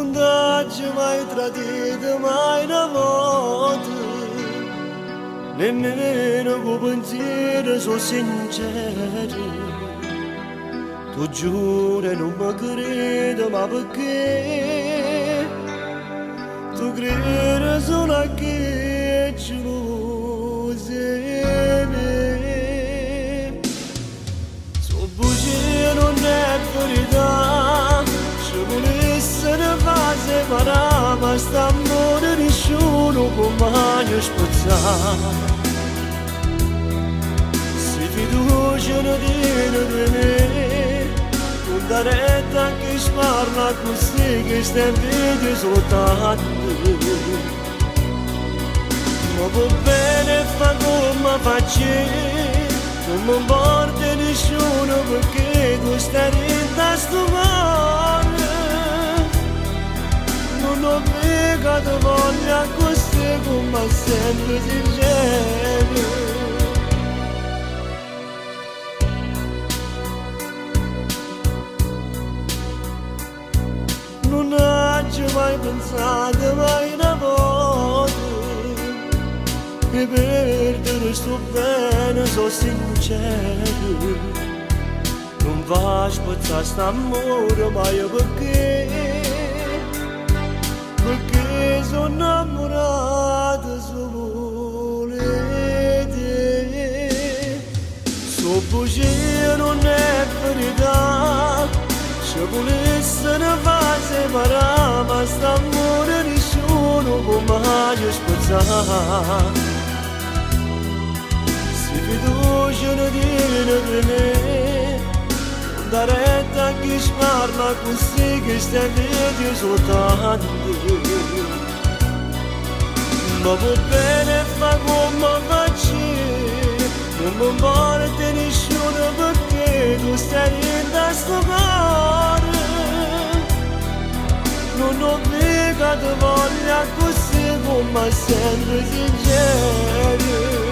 non daggi mai tradito, mai una volta, nemmeno con pensiero sono sincero. Tu giuri non mi credi, ma perché? Tu credi solo a che ci lo sei. So bugie non è verità, ci volesse ne fa separare, ma st'amore nessuno può mai spezzare. Se fiducia non tiene di me, non dà retta che sparla così che stai vedi soltanto. Ma può bene fa come faccio, non mi importa nessuno perché tu stai in sto mare. Non ho piegato voglia così come sempre sincero. Non ho mai pensato mai una volta che perdere sto bene, sono sincero. Non va a spezzare st'amore mai perché sono innamorato solo di te. So bugie non è verità, se volesse ne fa separare, ma st'amore nessuno può mai spezzare. Se fiducia ne tiene per me, non dà retta a chi sparla così che stai vedi soltanto. Ma può bene fa come faccio, non mi importa nessuno perché tu stai in sto cuore. Non ho piegato voglia così come sempre sincero.